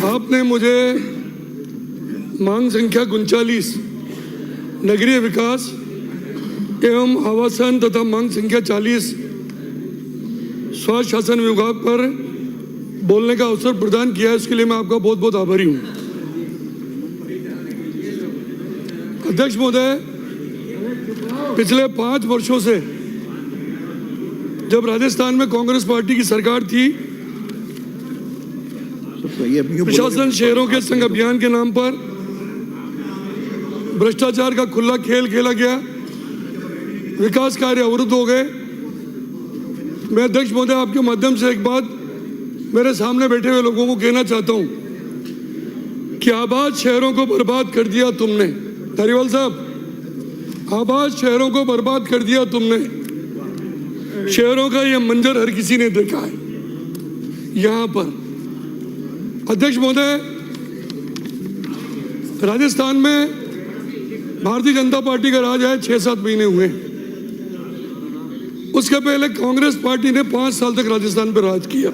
आपने मुझे मांग संख्या 39 नगरीय विकास एवं आवासन तथा मांग संख्या 40 स्वास्थ्य शासन विभाग पर बोलने का अवसर प्रदान किया है, इसके लिए मैं आपका बहुत बहुत आभारी हूं। अध्यक्ष महोदय, पिछले 5 वर्षों से जब राजस्थान में कांग्रेस पार्टी की सरकार थी, प्रशासन शहरों के संघ अभियान के नाम पर भ्रष्टाचार का खुला खेल खेला गया, विकास कार्य अवरुद्ध हो गए। मैं अध्यक्ष महोदय आपके माध्यम से एक बात मेरे सामने बैठे हुए लोगों को कहना चाहता हूं कि आबाद शहरों को बर्बाद कर दिया तुमने। धारीवाल साहब, आबाद शहरों को बर्बाद कर दिया तुमने। शहरों का यह मंजर हर किसी ने देखा है। यहां पर अध्यक्ष महोदय, राजस्थान में भारतीय जनता पार्टी का राज है 6-7 महीने हुए। उसके पहले कांग्रेस पार्टी ने 5 साल तक राजस्थान पर राज किया।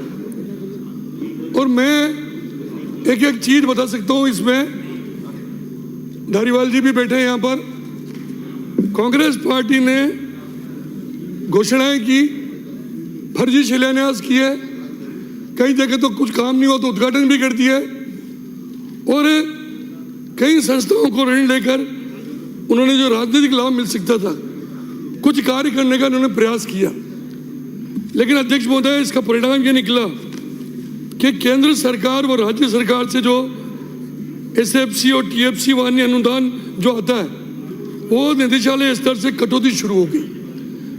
और मैं एक एक चीज बता सकता हूं इसमें। धारीवाल जी भी बैठे हैं यहां पर। कांग्रेस पार्टी ने घोषणाएं की, फर्जी शिलान्यास किए, कई जगह तो कुछ काम नहीं हुआ तो उद्घाटन भी कर दिए, और कई संस्थाओं को ऋण लेकर उन्होंने जो राजनीतिक लाभ मिल सकता था कुछ कार्य करने का उन्होंने प्रयास किया। लेकिन अध्यक्ष महोदय, इसका परिणाम ये निकला कि केंद्र सरकार व राज्य सरकार से जो एसएफसी और टीएफसी वान्य अनुदान जो आता है वो निदेशालय स्तर से कटौती शुरू हो गई।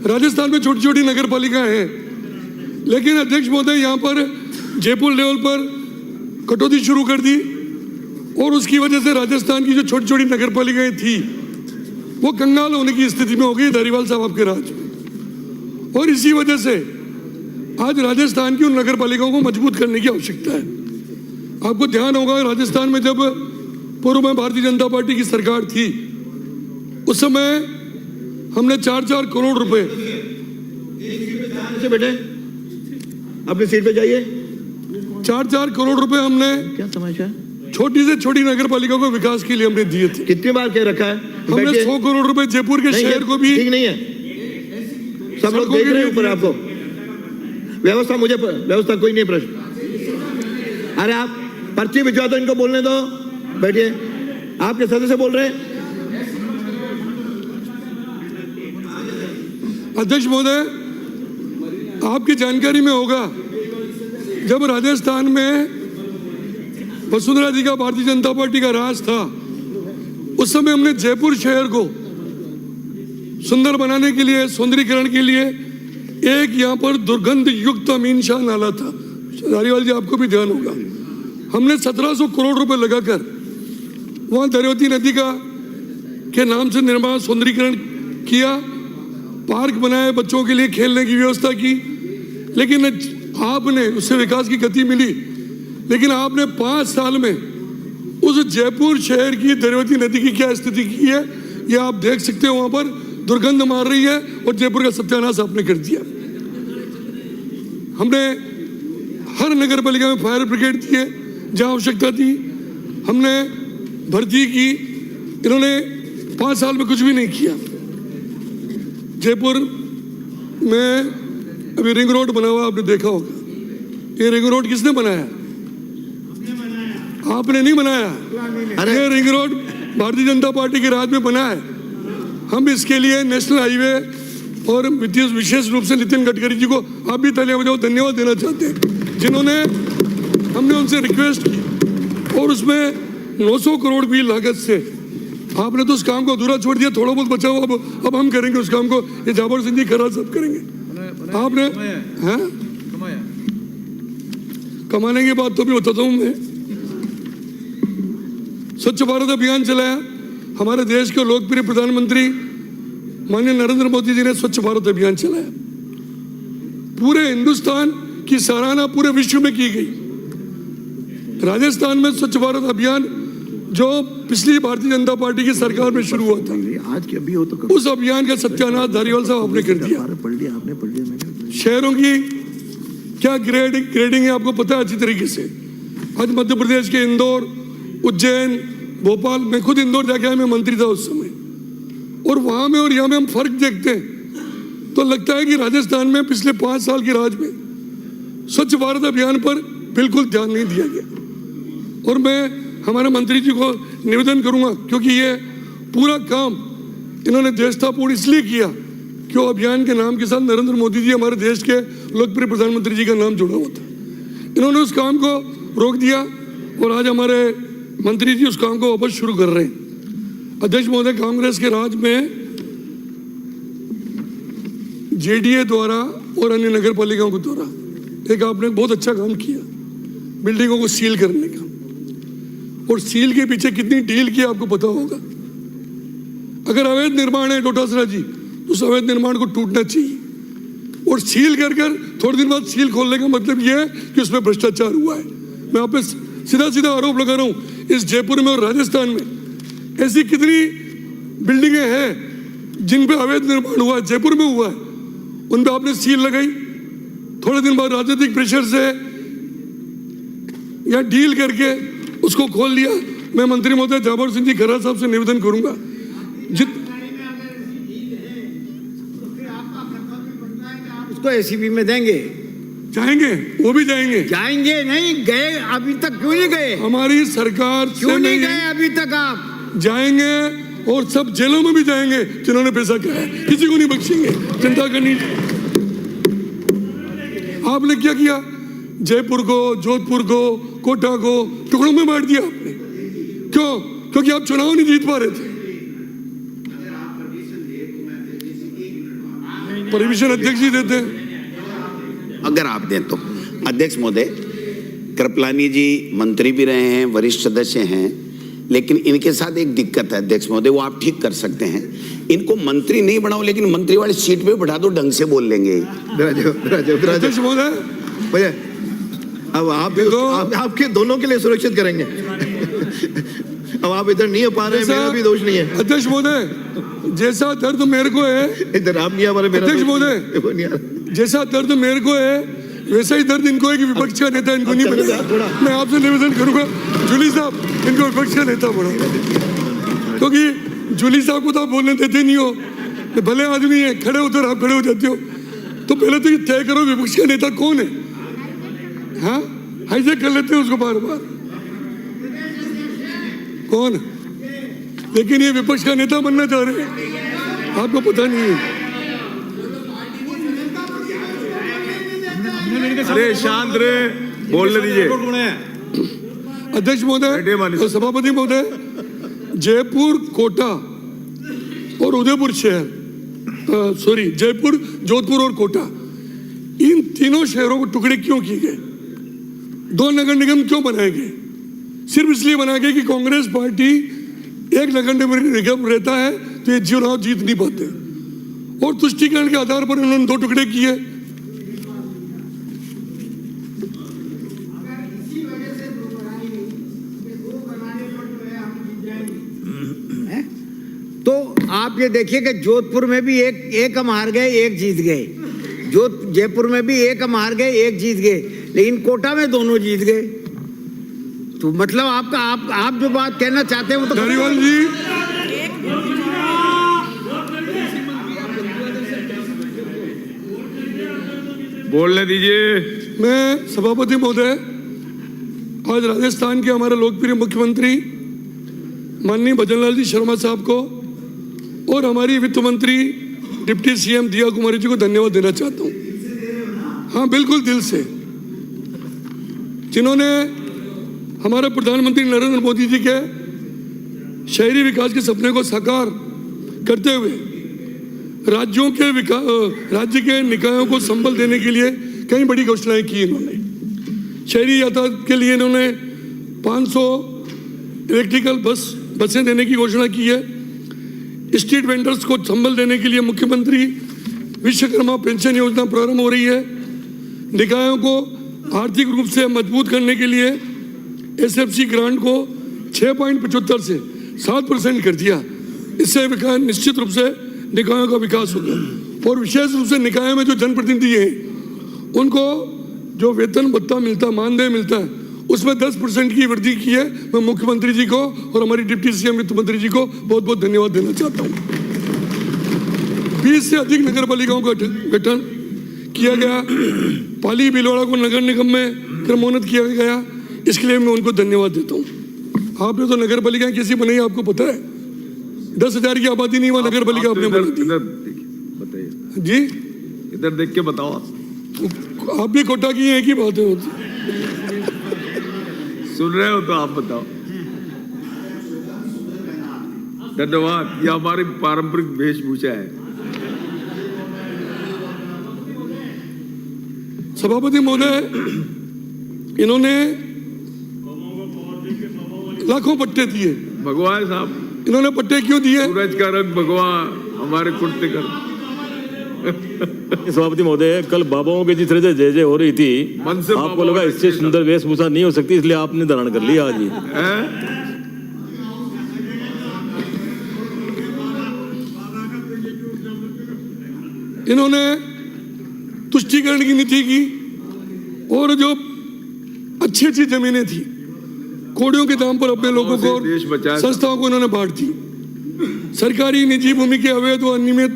राजस्थान में छोटी छोटी नगर पालिकाएं हैं, लेकिन अध्यक्ष महोदय यहाँ पर जयपुर लेवल पर कटौती शुरू कर दी, और उसकी वजह से राजस्थान की जो छोटी छोटी नगर पालिकाएं थी वो कंगाल होने की स्थिति में हो गई धारीवाल साहब आपके राज में। और इसी वजह से आज राजस्थान की उन नगर पालिकाओं को मजबूत करने की आवश्यकता है। आपको ध्यान होगा, राजस्थान में जब पूर्व में भारतीय जनता पार्टी की सरकार थी उस समय हमने 4-4 करोड़ रुपए। बेटे अपनी सीट पे जाइए। 4-4 करोड़ रुपए हमने क्या समस्या छोटी से छोटी नगर पालिका को विकास के लिए हमने दिए थे। कितनी बार कह रखा है? हमने 100 करोड़ रुपए जयपुर के शहर को भी। ठीक नहीं है, सब लोग देख रहे हैं ऊपर आपको। व्यवस्था कोई नहीं प्रश्न। अरे आप पर्ची भिजवा दो, इनको बोलने दो। बैठिए, आपके सदस्य बोल रहे हैं। अध्यक्ष महोदय, आपकी जानकारी में होगा, जब राजस्थान में वसुंधरा जी का भारतीय जनता पार्टी का राज था उस समय हमने जयपुर शहर को सुंदर बनाने के लिए, सौंदर्यीकरण के लिए एक यहाँ पर दुर्गंध युक्त अमीन शाह नाला था। धारीवाल जी आपको भी ध्यान होगा, हमने 1700 करोड़ रुपए लगाकर वहाँ दरियावती नदी का के नाम से निर्माण, सौंदर्यीकरण किया, पार्क बनाए, बच्चों के लिए खेलने की व्यवस्था की। लेकिन आपने उससे विकास की गति मिली, लेकिन आपने 5 साल में उस जयपुर शहर की दरियावती नदी की क्या स्थिति की है ये आप देख सकते हो। वहां पर दुर्गंध मार रही है और जयपुर का सत्यानाश आपने कर दिया। हमने हर नगर पालिका में फायर ब्रिगेड दिए जहां आवश्यकता थी, हमने भर्ती की। इन्होंने 5 साल में कुछ भी नहीं किया। जयपुर में अभी रिंग रोड बना हुआ, आपने देखा होगा। ये रिंग रोड किसने बनाया? आपने नहीं बनाया। ये ring road Bharatiya Janata party के राज में बना है। हम इसके लिए नेशनल हाईवे और विशेष रूप से नितिन गडकरी जी को आप भी तालियां बजाओ, धन्यवाद देना चाहते हैं, जिन्होंने, हमने उनसे रिक्वेस्ट की और उसमें 900 करोड़ की लागत से आपने तो उस काम को अधूरा छोड़ दिया। थोड़ा बहुत बचा हुआ अब हम करेंगे उस काम को। ये जाबर सिंह जी खराज सब करेंगे। आपने कमाने की बात तो भी बताता हूं मैं। स्वच्छ भारत अभियान चलाया। हमारे देश के लोकप्रिय प्रधानमंत्री माननीय नरेंद्र मोदी जी ने स्वच्छ भारत अभियान चलाया। पूरे हिंदुस्तान की सराहना पूरे विश्व में की गई। राजस्थान में स्वच्छ भारत अभियान जो पिछली भारतीय जनता पार्टी की सरकार में शुरू हुआ था, आज के अभी हो तो उस अभियान का सत्यानाश धारीवाल साहब आपने कर दिया। पढ़ लिया आपने, पढ़ लिया मैंने। शहरों की क्या ग्रेडिंग है आपको पता है अच्छी तरीके से। आज मध्य प्रदेश के इंदौर, उज्जैन, भोपाल, मैं खुद इंदौर जाके आया, मैं मंत्री था उस समय, और वहाँ में और यहाँ में हम फर्क देखते हैं तो लगता है कि राजस्थान में पिछले 5 साल के राज में स्वच्छ भारत अभियान पर बिल्कुल ध्यान नहीं दिया गया। और मैं हमारे मंत्री जी को निवेदन करूंगा, क्योंकि ये पूरा काम इन्होंने देशतापूर्ण इसलिए किया कि वो अभियान के नाम के साथ नरेंद्र मोदी जी, हमारे देश के लोकप्रिय प्रधानमंत्री जी का नाम जुड़ा हुआ था। इन्होंने उस काम को रोक दिया और आज हमारे मंत्री जी उस काम को वापस शुरू कर रहे हैं। अध्यक्ष महोदय, कांग्रेस के राज में जेडीए द्वारा और अन्य नगर पालिकाओं के द्वारा एक आपने बहुत अच्छा काम किया, बिल्डिंगों को सील करने का, और सील के पीछे कितनी डील की आपको पता होगा। अगर अवैध निर्माण है डोटासरा जी, तो उस अवैध निर्माण को टूटना चाहिए, और सील कर थोड़े दिन बाद सील खोलने का मतलब यह है कि उसमें भ्रष्टाचार हुआ है। मैं आप पे सीधा आरोप लगा रहा हूं, इस जयपुर में और राजस्थान में ऐसी कितनी बिल्डिंगें हैं जिन पे अवैध निर्माण हुआ है, जयपुर में हुआ है, उन पे आपने सील लगाई, थोड़े दिन बाद राजनीतिक प्रेशर से या डील करके उसको खोल लिया। मैं मंत्री महोदय जाबर सिंह जी खरा साहब से निवेदन करूंगा, उसको एसीबी में देंगे, जाएंगे, वो भी जाएंगे। जाएंगे नहीं गए अभी तक, क्यों नहीं गए? हमारी सरकार क्यों नहीं गए अभी तक? आप जाएंगे और सब जेलों में भी जाएंगे जिन्होंने पैसा किया है, किसी को नहीं बख्शेंगे। चिंता करनी। आपने क्या किया? जयपुर को, जोधपुर को, कोटा को टुकड़ों में बांट दिया आपने। क्यों? क्योंकि आप चुनाव नहीं जीत पा रहे थे। परमिशन अध्यक्ष जी देते हैं। अगर आप दें तो। अध्यक्ष महोदय, कृपलानी जी मंत्री भी रहे हैं, वरिष्ठ सदस्य हैं, लेकिन इनके साथ एक दिक्कत है अध्यक्ष महोदय, वो आप ठीक कर सकते हैं। इनको मंत्री नहीं बनाओ, लेकिन मंत्री वाली सीट पे बैठा दो, ढंग से बोल लेंगे। अध्यक्ष महोदय, अब आप आपके दोनों के लिए सुरक्षित करेंगे। अब आप इधर नहीं हो पा रहे हैं, मेरा भी दोष नहीं है। अध्यक्ष महोदय, जैसा दर्द मेरे को है, इधर आप नहीं आ पा रहे, अध्यक्ष महोदय, जैसा दर्द मेरे को है वैसा ही दर्द इनको है कि विपक्ष का नेता इनको नहीं बनेगा। मैं आपसे निवेदन करूंगा, जूली साहब, इनको विपक्ष का नेता बनो, क्योंकि जूली साहब को तो आप बोलने देते नहीं हो। भले आदमी है, खड़े होते आप खड़े हो जाते हो, तो पहले तो ये तय करो विपक्ष का नेता कौन है। हाँ, हाईजैक कर लेते हैं उसको बार बार, कौन? लेकिन ये विपक्ष का नेता बनना चाह रहे हैं, आपको पता नहीं है। अरे शांत रहे, बोलने दीजिए। अध्यक्ष महोदय, सभापति महोदय, जयपुर, कोटा और उदयपुर शहर, जयपुर, जोधपुर और कोटा, इन तीनों शहरों को टुकड़े क्यों किए गए? 2 नगर निगम क्यों बनाए गए? सिर्फ इसलिए बनाए गए कि कांग्रेस पार्टी एक नगर निगम रहता है तो ये चुनाव जीत नहीं पाते, और तुष्टीकरण के आधार पर उन्होंने 2 टुकड़े किए। तो आप ये देखिए कि जोधपुर में भी एक हम हार गए, एक जीत गए। जयपुर में भी एक हम हार गए, एक जीत गए, लेकिन कोटा में दोनों जीत गए। तो मतलब आप जो बात कहना चाहते हैं वो तो धारीवाल जी, बोलने दीजिए। मैं सभापति महोदय, आज राजस्थान के हमारे लोकप्रिय मुख्यमंत्री माननीय भजनलाल जी शर्मा साहब को और हमारी वित्त मंत्री डिप्टी सीएम दिया कुमारी जी को धन्यवाद देना चाहता हूं। हाँ, बिल्कुल दिल से, जिन्होंने हमारे प्रधानमंत्री नरेंद्र मोदी जी के शहरी विकास के सपने को साकार करते हुए राज्य के निकायों को संबल देने के लिए कई बड़ी घोषणाएं की। इन्होंने शहरी यातायात के लिए इन्होंने 500 इलेक्ट्रिकल बसें देने की घोषणा की है। स्ट्रीट वेंडर्स को संबल देने के लिए मुख्यमंत्री विश्वकर्मा पेंशन योजना प्रारंभ हो रही है। निकायों को आर्थिक रूप से मजबूत करने के लिए एसएफसी ग्रांट को 6.75 से 7% कर दिया। इससे निश्चित रूप से निकायों का विकास होगा, और विशेष रूप से निकायों में जो जनप्रतिनिधि हैं उनको जो वेतन भत्ता मिलता, मानदेय मिलता है, उसमें 10% की वृद्धि की है। मैं मुख्यमंत्री जी को और हमारी डिप्टी सीएम वित्त मंत्री जी को बहुत बहुत धन्यवाद देना चाहता हूँ। 20 से अधिक नगर पालिकाओं का गठन किया गया। पाली भीलवाड़ा को नगर निगम में क्रमोन्नत किया गया, इसके लिए मैं उनको धन्यवाद देता हूँ। आपने तो नगर पालिकाएं कैसी बनाई आपको पता है? 10,000 की आबादी नहीं हुआ नगर पालिका आपने बना दी। बताइए जी इधर देख के बताओ आप भी कोटा की एक ही बात है होती। सुन रहे हो तो आप बताओ। धन्यवाद, ये हमारी पारंपरिक वेशभूषा है। सभापति महोदय, इन्होंने लाखों पट्टे दिए। भगवान साहब, इन्होंने पट्टे क्यों दिए? सूरज का रंग भगवान हमारे कुर्ते का। सभापति महोदय, कल बाबाओं के जिस तरह से जय जय हो रही थी, मन से आपको लगा इससे सुंदर वेशभूषा नहीं हो सकती, इसलिए आपने धारण कर लिया आज ही। इन्होंने तुष्टीकरण की नीति की और जो अच्छी अच्छी जमीनें थी कोड़ियों के दाम पर अपने लोगों को देश बचाया। संस्थाओं को इन्होंने बांट दी। सरकारी निजी भूमि के अवैध व अनियमित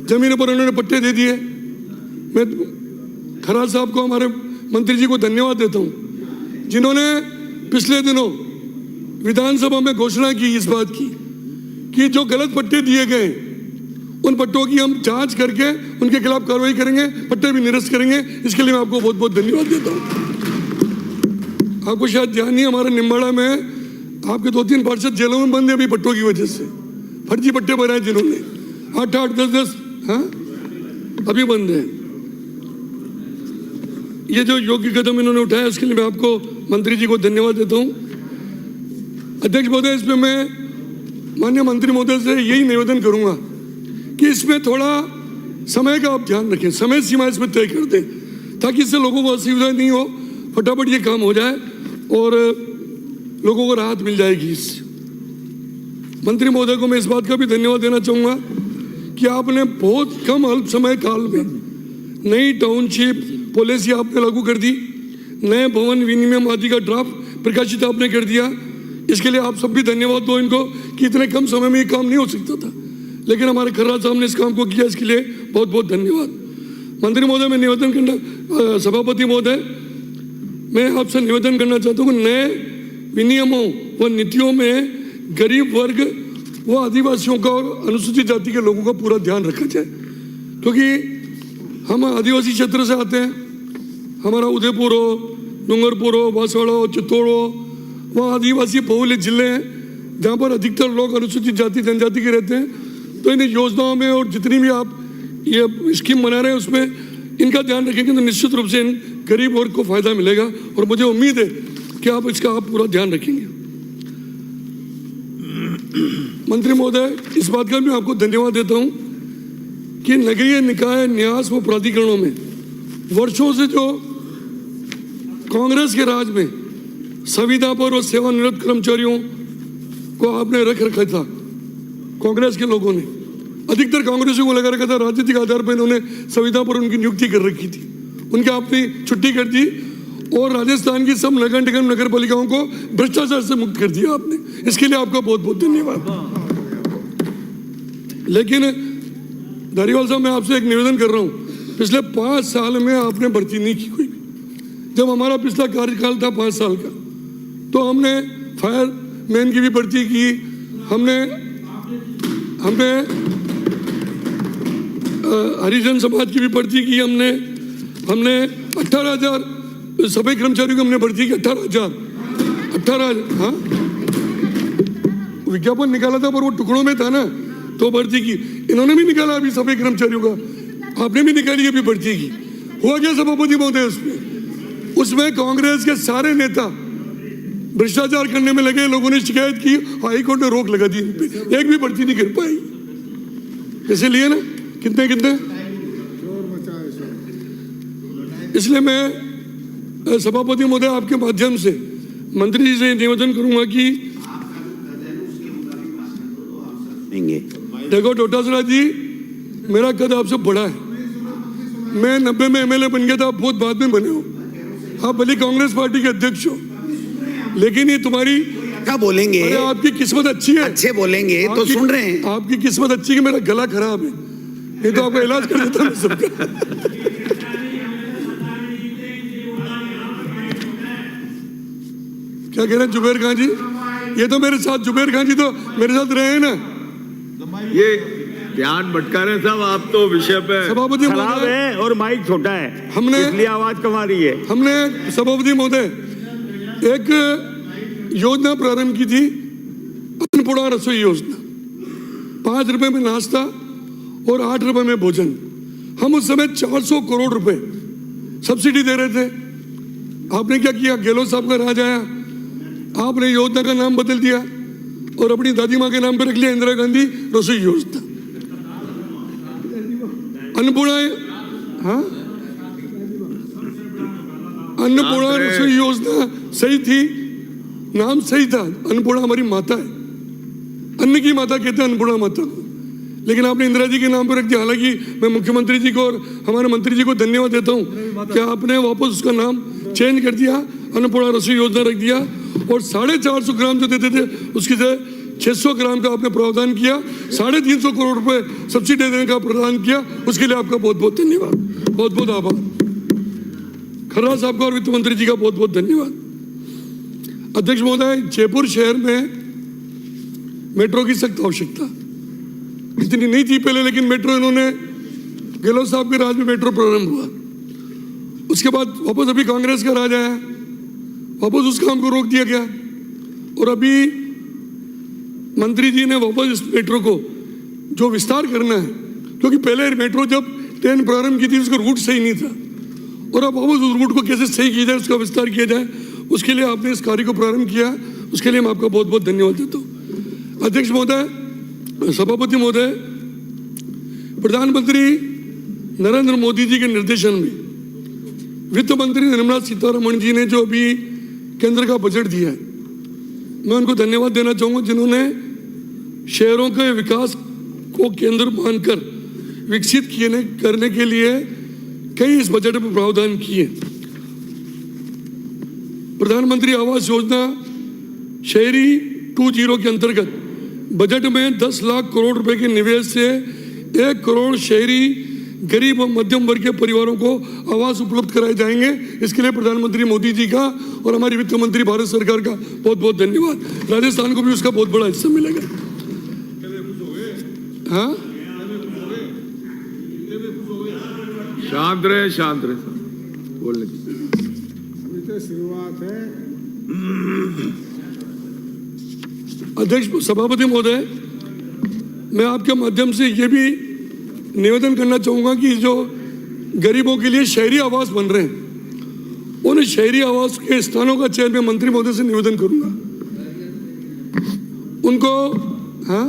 जमीनों पर उन्होंने पट्टे दे दिए। मैं खराज साहब को, हमारे मंत्री जी को धन्यवाद देता हूं जिन्होंने पिछले दिनों विधानसभा में घोषणा की इस बात की कि जो गलत पट्टे दिए गए उन पट्टों की हम जांच करके उनके खिलाफ कार्रवाई करेंगे, पट्टे भी निरस्त करेंगे। इसके लिए मैं आपको बहुत बहुत धन्यवाद देता हूं। आपको शायद ध्यान नहीं, हमारे निम्बाड़ा में आपके 2-3 पार्षद जेलों में बंद है अभी पट्टों की वजह से। फर्जी पट्टे बनाए जिन्होंने 8-8, 10-10, हाँ अभी बंद है। ये जो योग्य कदम इन्होंने उठाया उसके लिए मैं आपको मंत्री जी को धन्यवाद देता हूं। अध्यक्ष महोदय, इसमें मैं माननीय मंत्री महोदय से यही निवेदन करूंगा कि इसमें थोड़ा समय का आप ध्यान रखें, समय सीमा इसमें तय कर दें ताकि इससे लोगों को असुविधा नहीं हो, फटाफट ये काम हो जाए और लोगों को राहत मिल जाएगी इससे। मंत्री महोदय को मैं इस बात का भी धन्यवाद देना चाहूँगा कि आपने बहुत कम अल्प समय काल में नई टाउनशिप पॉलिसी आपने लागू कर दी, नए भवन विनिमय आदि का ड्राफ्ट प्रकाशित आपने कर दिया। इसके लिए आप सब भी धन्यवाद दो इनको कि इतने कम समय में ये काम नहीं हो सकता था, लेकिन हमारे खर्राज साहब ने इस काम को किया, इसके लिए बहुत बहुत धन्यवाद। मंत्री महोदय, मैं निवेदन करना, सभापति महोदय, मैं आपसे निवेदन करना चाहता हूँ नए विनियमों व नीतियों में गरीब वर्ग व आदिवासियों का और अनुसूचित जाति के लोगों का पूरा ध्यान रखा जाए, क्योंकि हम आदिवासी क्षेत्र से आते हैं। हमारा उदयपुर हो, डूंगरपुर हो, बांसवाड़ा हो, चित्तौड़ हो, वहाँ आदिवासी बहुल्य जिले हैं जहाँ पर अधिकतर लोग अनुसूचित जाति जनजाति के रहते हैं। तो इन योजनाओं में और जितनी भी आप ये स्कीम बना रहे हैं उसमें इनका ध्यान रखेंगे तो निश्चित रूप से इन गरीब वर्ग को फायदा मिलेगा और मुझे उम्मीद है कि आप इसका पूरा ध्यान रखेंगे। मंत्री महोदय, इस बात का भी आपको धन्यवाद देता हूं कि नगरीय निकाय न्यास व प्राधिकरणों में वर्षों से जो कांग्रेस के राज में संविदा पर और सेवानिवृत्त कर्मचारियों को आपने रख रखा था, कांग्रेस के लोगों ने अधिकतर कांग्रेसियों को लगा रखा था, राजनीतिक आधार पर इन्होंने संविदा पर उनकी नियुक्ति कर रखी थी, उनकी आपने छुट्टी कर दी और राजस्थान की सब नगर निगम नगर पालिकाओं को भ्रष्टाचार से मुक्त कर दिया आपने। इसके लिए आपका बहुत बहुत धन्यवाद। लेकिन धारीवाल साहब, मैं आपसे एक निवेदन कर रहा हूं, पिछले 5 साल में आपने भर्ती नहीं की कोई भी। जब हमारा पिछला कार्यकाल था 5 साल का, तो हमने फायरमैन की भी भर्ती की, हमने हरिजन समाज की भी भर्ती की, हमने 18,000 सफाई कर्मचारियों की हमने भर्ती की। 18,000 हाँ, विज्ञापन निकाला था पर वो टुकड़ों में था ना, तो भर्ती की। इन्होंने भी निकाला अभी सफाई कर्मचारियों का, आपने भी निकाली अभी भर्ती की। हुआ क्या सभापति महोदय? उसमें कांग्रेस के सारे नेता भ्रष्टाचार करने में लगे, लोगों ने शिकायत की, हाई कोर्ट ने रोक लगा दी, एक भी भर्ती नहीं कर पाई। इसीलिए ना कितने इसलिए मैं सभापति महोदय आपके माध्यम से मंत्री जी से निवेदन करूंगा कि देखो डोटासरा जी, मेरा कद आपसे बड़ा है, मैं 90 में एमएलए बन गया था, आप बहुत बाद में बने हो, आप भले कांग्रेस पार्टी के अध्यक्ष हो, लेकिन ये तुम्हारी क्या बोलेंगे, अरे आपकी किस्मत अच्छी है, अच्छे बोलेंगे तो आपकी- सुन रहे हैं। आपकी किस्मत अच्छी है, मेरा गला खराब है, नहीं तो आपका इलाज कर देता मैं सबका। क्या कह रहे हैं जुबेर खान जी? ये तो मेरे साथ, जुबेर खान जी तो मेरे साथ रहे हैं ना। ये ध्यान भटका रहे हैं साहब, आप तो विषय पे सभापति खराब महोदय, है और माइक छोटा है, हमने- इसलिए आवाज कम आ रही है। हमने सभापति महोदय एक योजना प्रारंभ की थी, अन्नपूर्णा रसोई योजना। 5 रुपए में नाश्ता और 8 रुपए में भोजन। हम उस समय 400 करोड़ रुपए सब्सिडी दे रहे थे। आपने क्या किया, गहलोत साहब का राज आया, आपने योजना का नाम बदल दिया और अपनी दादी माँ के नाम पर रख लिया इंदिरा गांधी रसोई योजना। अन्नपूर्णा, हाँ, अन्नपूर्णा रसोई योजना सही थी, नाम सही था। अन्नपूर्णा हमारी माता है, अन्न की माता कहते हैं अन्नपूर्णा माता को, लेकिन आपने इंदिरा जी के नाम पर रख दिया। हालांकि मैं मुख्यमंत्री जी को और हमारे मंत्री जी को धन्यवाद देता हूं कि आपने वापस उसका नाम चेंज कर दिया, अन्नपूर्णा रसोई योजना रख दिया, और 450 ग्राम जो देते थे उसकी जगह 600 ग्राम का आपने प्रावधान किया। 350 करोड़ रुपए सब्सिडी देने का प्रावधान किया, उसके लिए आपका बहुत बहुत धन्यवाद, बहुत बहुत आभार। खर्रा साहब का और वित्त मंत्री जी का बहुत बहुत धन्यवाद। अध्यक्ष महोदय, जयपुर शहर में मेट्रो की सख्त आवश्यकता, इतनी नहीं थी पहले, लेकिन मेट्रो इन्होंने, गहलोत साहब के राज में मेट्रो प्रारंभ हुआ। उसके बाद वापस अभी कांग्रेस का राज आया, वापस उस काम को रोक दिया गया, और अभी मंत्री जी ने वापस इस मेट्रो को जो विस्तार करना है, क्योंकि पहले मेट्रो जब ट्रेन प्रारंभ की थी उसका रूट सही नहीं था, और अब वापस उस रूट को कैसे सही किया जाए, उसका विस्तार किया जाए, उसके लिए आपने इस कार्य को प्रारंभ किया, उसके लिए मैं आपका बहुत बहुत धन्यवाद देता हूँ। अध्यक्ष महोदय, सभापति महोदय, प्रधानमंत्री नरेंद्र मोदी जी के निर्देशन में वित्त मंत्री निर्मला सीतारमण जी ने जो अभी केंद्र का बजट दिया है, मैं उनको धन्यवाद देना चाहूँगा, जिन्होंने शहरों के विकास को केंद्र मानकर विकसित करने के लिए कई इस बजट में प्रावधान किए। प्रधानमंत्री आवास योजना शहरी 2.0 के अंतर्गत बजट में 10 लाख करोड़ रुपए के निवेश से 1 करोड़ शहरी गरीब और मध्यम वर्ग के परिवारों को आवास उपलब्ध कराए जाएंगे। इसके लिए प्रधानमंत्री मोदी जी का और हमारी वित्त मंत्री भारत सरकार का बहुत बहुत धन्यवाद। राजस्थान को भी उसका बहुत बड़ा हिस्सा मिलेगा। हाँ, शांत रहे बोलने की शुरुआत है। अध्यक्ष सभापति महोदय, मैं आपके माध्यम से ये भी निवेदन करना चाहूंगा कि जो गरीबों के लिए शहरी आवास बन रहे हैं, उन शहरी आवास के स्थानों का चयन मैं मंत्री महोदय से निवेदन करूंगा, उनको, हाँ,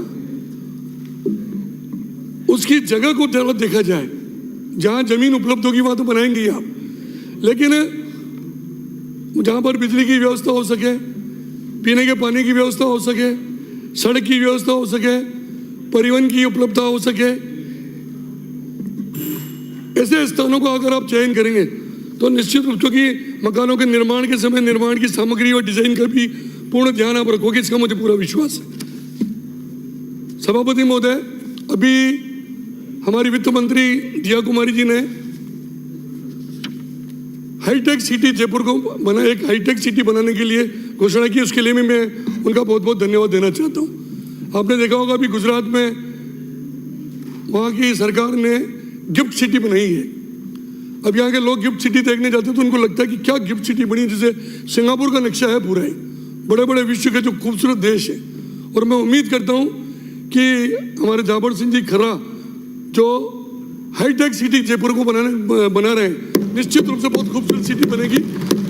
उसकी जगह को जरूर देखा जाए। जहां जमीन उपलब्ध होगी वहां तो बनाएंगे ही आप, लेकिन जहां पर बिजली की व्यवस्था हो सके, पीने के पानी की व्यवस्था हो सके, सड़क की व्यवस्था हो सके, परिवहन की उपलब्धता हो सके, ऐसे स्थानों को अगर आप चयन करेंगे तो निश्चित रूप, क्योंकि मकानों के निर्माण के समय निर्माण की सामग्री और डिजाइन का भी पूर्ण ध्यान आप रखोगे, इसका मुझे पूरा विश्वास है। सभापति महोदय, अभी हमारी वित्त मंत्री दिया कुमारी जी ने हाईटेक सिटी जयपुर को एक हाईटेक सिटी बनाने के लिए घोषणा की, उसके लिए भी मैं उनका बहुत बहुत धन्यवाद देना चाहता हूं। आपने देखा होगा अभी गुजरात में वहां की सरकार ने गिफ्ट सिटी बनाई है। अब यहाँ के लोग गिफ्ट सिटी देखने जाते हैं तो उनको लगता है कि क्या गिफ्ट सिटी बनी, जैसे सिंगापुर का नक्शा है पूरा ही, बड़े बड़े विश्व के जो खूबसूरत देश है। और मैं उम्मीद करता हूँ कि हमारे जाबर सिंह जी खर्रा जो हाईटेक सिटी जयपुर को बना रहे हैं, निश्चित रूप से बहुत खूबसूरत सिटी बनेगी,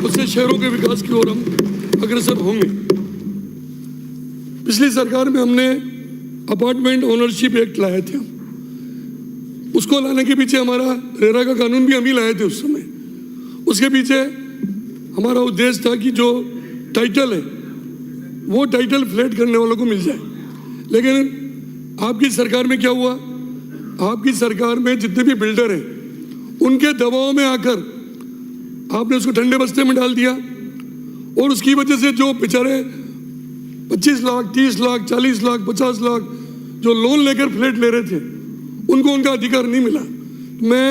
उससे शहरों के विकास की ओर हम अग्रसर होंगे। पिछली सरकार में हमने अपार्टमेंट ओनरशिप एक्ट लाए थे, उसको लाने के पीछे हमारा रेरा का कानून भी हम ही लाए थे उस समय। उसके पीछे हमारा उद्देश्य था कि जो टाइटल है वो टाइटल फ्लैट करने वालों को मिल जाए। लेकिन आपकी सरकार में क्या हुआ, आपकी सरकार में जितने भी बिल्डर हैं उनके दबाव में आकर आपने उसको ठंडे बस्ते में डाल दिया और उसकी वजह से जो बेचारे 25 लाख 30 लाख 40 लाख 50 लाख जो लोन लेकर फ्लैट ले रहे थे उनको उनका अधिकार नहीं मिला। मैं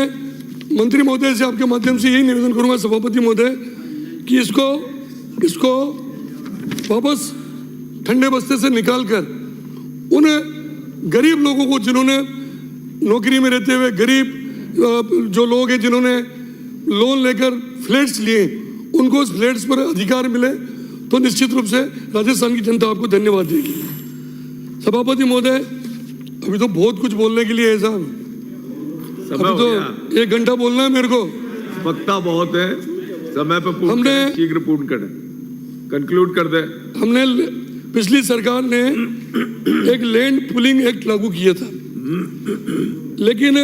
मंत्री महोदय से आपके माध्यम से यही निवेदन करूंगा सभापति महोदय कि इसको वापस ठंडे बस्ते से निकालकर उन गरीब लोगों को जिन्होंने नौकरी में रहते हुए गरीब जो लोग हैं जिन्होंने लोन लेकर फ्लैट्स लिए उनको उस फ्लैट्स पर अधिकार मिले तो निश्चित रूप से राजस्थान की जनता आपको धन्यवाद देगी। सभापति महोदय अभी तो बहुत कुछ बोलने के लिए है साहब, अभी तो 1 घंटा बोलना है मेरे को। वक्ता बहुत है, समय पे पूर्ण हमने करें, शीघ्र पूर्ण करें, कंक्लूड कर दे। हमने पिछली सरकार ने एक लैंड पुलिंग एक्ट लागू किया था, लेकिन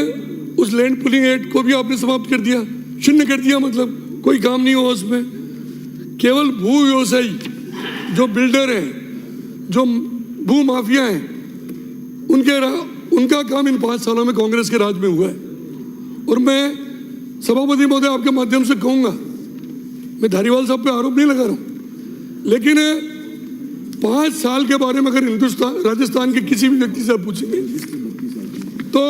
उस लैंड पुलिंग एक्ट को भी आपने समाप्त कर दिया, शून्य कर दिया, मतलब कोई काम नहीं हुआ उसमें। केवल भू व्यवसायी जो बिल्डर हैं, जो भू माफिया हैं, उनका काम इन 5 सालों में कांग्रेस के राज में हुआ है। और मैं सभापति महोदय आपके माध्यम से कहूंगा, मैं धारीवाल साहब पे आरोप नहीं लगा रहा हूं, लेकिन 5 साल के बारे में अगर राजस्थान के किसी भी व्यक्ति से आप पूछेंगे तो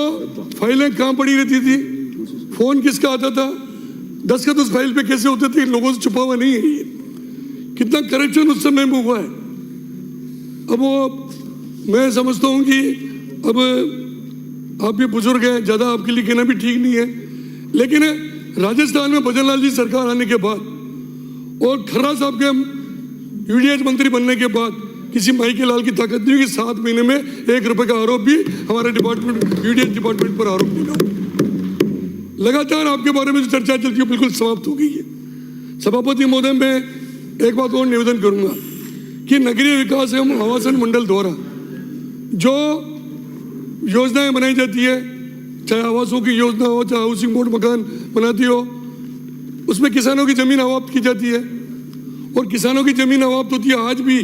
फाइलें कहाँ पड़ी रहती थी, फोन किसका आता था, दस्तखत उस फाइल पे कैसे होते थे, लोगों से छुपा हुआ नहीं है ये। कितना करप्शन उस समय में हुआ है। अब वो मैं समझता हूँ कि अब आप भी बुजुर्ग हैं, ज़्यादा आपके लिए कहना भी ठीक नहीं है, लेकिन राजस्थान में भजन लाल जी सरकार आने के बाद और खर्रा साहब के यूडीएच मंत्री बनने के बाद किसी माई के लाल की ताकत नहीं हुई कि 7 महीने में 1 रुपए का आरोप भी हमारे डिपार्टमेंट यूडीएच डिपार्टमेंट पर आरोप लगा। लगातार आपके बारे में जो चर्चा चलती है बिल्कुल समाप्त हो गई है। सभापति महोदय मैं एक बात और निवेदन करूंगा कि नगरीय विकास एवं आवासन मंडल द्वारा जो योजनाएं बनाई जाती है, चाहे आवासों की योजना हो, चाहे हाउसिंग बोर्ड मकान बनाती हो, उसमें किसानों की जमीन अवाप्त की जाती है और किसानों की जमीन अवाप्त होती है। आज भी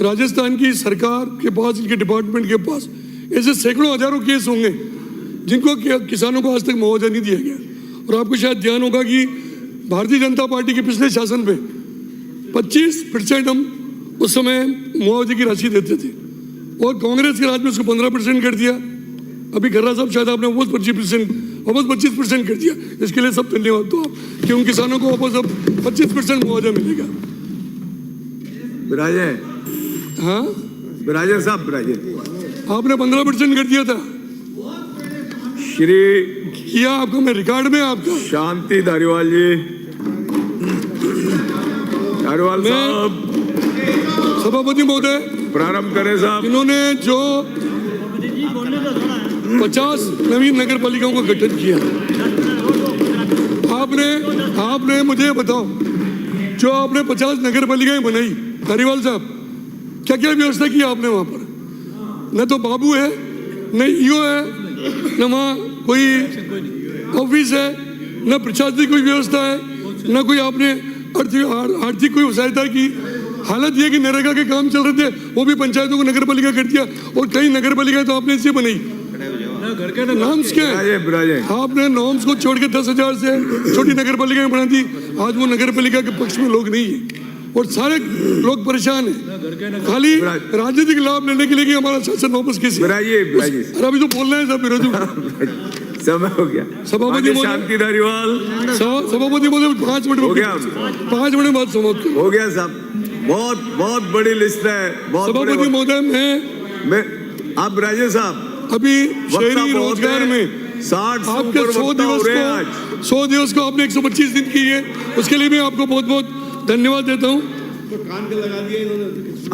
राजस्थान की सरकार के पास, इनके डिपार्टमेंट के पास ऐसे सैकड़ों हजारों केस होंगे जिनको किसानों को आज तक मुआवजा नहीं दिया गया। और आपको शायद ध्यान होगा कि भारतीय जनता पार्टी के पिछले शासन पे 25% हम उस समय मुआवजे की राशि देते थे और कांग्रेस के राज में उसको 15% कर दिया। अभी खर्रा साहब शायद आपने वापस 25% कर दिया। इसके लिए सब धन्यवाद दो आप कि उन किसानों को वापस अब 25% मुआवजा मिलेगा। बिराजे, हाँ बिराजे साहब, बिराजे, आपने 15% कर दिया था, श्री किया आपको, मैं रिकॉर्ड में आपका। शांति धारीवाल जी, धारीवाल साहब सभापति महोदय प्रारंभ करें साहब। इन्होंने जो 50 नवीन नगर पालिकाओं का गठन किया, आपने मुझे बताओ, जो आपने 50 नगर पालिकाएं बनाई, धारीवाल साहब क्या क्या व्यवस्था की आपने वहां पर? न तो बाबू है, न ईओ है, न वहाँ कोई ऑफिस है, न प्रशासनिक कोई व्यवस्था है, न कोई आपने आर्थिक कोई सहायता की। हालत यह कि नरेगा के काम चल रहे थे वो भी पंचायतों को नगर पालिका कर दिया और कई नगर पालिका तो आपने इससे बनाई। नॉर्म्स क्या है, आपने नॉर्म्स को छोड़ के 10,000 से छोटी नगर पालिका बना दी। आज वो नगर पालिका के पक्ष में लोग नहीं है और सारे लोग परेशान हैं, खाली राजनीतिक लाभ लेने के लिए कि हमारा शासन वापस कैसे। अरे अभी तो बोलना है सब विरोधी। समय हो गया सभापति महोदय, शांति धारीवाल, सभापति महोदय 5 मिनट हो गया, 5 मिनट बाद समाप्त हो गया साहब। बहुत बहुत बड़ी लिस्ट है, बहुत सभापति महोदय मैं आप राजे साहब अभी शहरी रोजगार में 60 आपके 100 दिवस को आपने 125 दिन की है, उसके लिए मैं आपको बहुत बहुत धन्यवाद देता हूँ।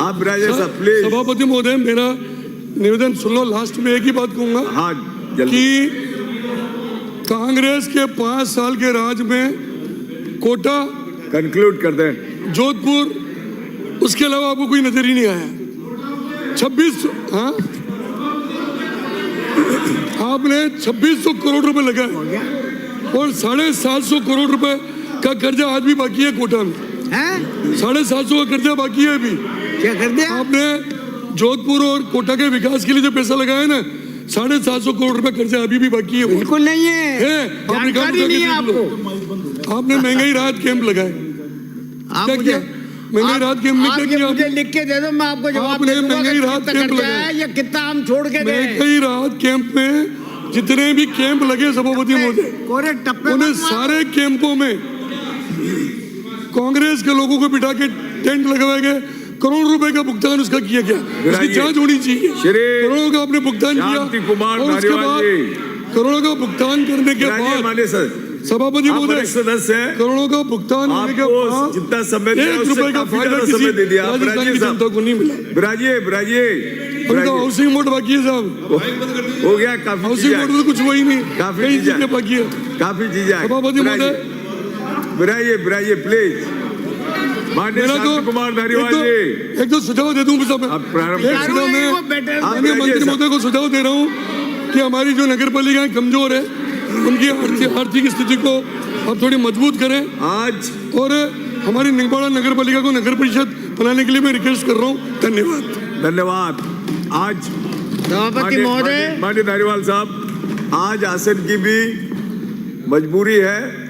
आप राजे साहब प्लीज। सभापति महोदय मेरा निवेदन सुन लो, लास्ट में एक ही बात कहूंगा। हाँ, कि कांग्रेस के 5 साल के राज में कोटा, कंक्लूड कर दें, जोधपुर, उसके अलावा आपको कोई नजर ही नहीं आया। 26, हाँ आपने 2600 करोड़ रुपए लगाए और 750 करोड़ रुपए का कर्जा आज भी बाकी है कोटा में। 750 का कर्जा बाकी है अभी। क्या कर दिया आपने? जोधपुर और कोटा के विकास के लिए जो पैसा लगाया ना, 750 करोड़ रुपए कर्जा अभी भी बाकी है। बिल्कुल नहीं है, आप जानकारी नहीं है आपको। आपने महंगाई राहत कैंप लगाए, आप क्या मुझे किया? महंगाई राहत कैंप में आप क्या ये किया मुझे आपने? लिख के दे दो, मैं आपको जवाब आपने दे दूंगा महंगाई कि राहत कितना कैंप खर्चा लगाया। है या कितना हम छोड़ के गए। महंगाई राहत कैंप में जितने भी कैंप लगे सभापति महोदय, कोरे टप्पे उन्हें मत मारो। सारे कैंपों में कांग्रेस के लोगों को बिठा के टेंट लगवाए गए, करोड़ रुपए का भुगतान उसका किया गया। इसकी जांच होनी चाहिए। करोड़ों का आपने भुगतान किया शांति कुमार और उसके धारीवाल बाद जी। करोड़ों का भुगतान करने के विराजिए बाद माननीय सर, सभापति आप महोदय, वरिष्ठ सदस्य हैं, करोड़ों का भुगतान होने के आपको बाद जितना समय दिया 1 उससे रुपए का काफी फायदा ज्यादा किसी समय दे दिया। राजस्थान विराजिए की साहब। जनता को नहीं मिला। विराजिए विराजिए अभी तो विराजिए। हाउसिंग बोर्ड बाकी है साहब, हो गया, काफी हाउसिंग बोर्ड में तो कुछ हुआ ही नहीं, काफी कई चीजें चीजें बाकी है। काफी चीजें हैं। सभापति महोदय, विराजिए विराजिए प्लीज। माननीय मेरा तो शांति कुमार धारीवाल जी, एक तो सुझाव दे दूं साहब, अब प्रारंभ एक सुझाव मैं वो बेटे- माननीय आप मंत्री राइजिए महोदय को सुझाव दे रहा हूं कि हमारी जो नगर पालिकाएं कमजोर है उनकी आर्थिक स्थिति को आप थोड़ी मजबूत करें आज और हमारी निगमाड़ा नगर पालिका को नगर परिषद बनाने के लिए मैं रिक्वेस्ट कर रहा हूं। धन्यवाद। धन्यवाद। आज सभापति महोदय, माननीय धारीवाल साहब, आज आसन की भी मजबूरी है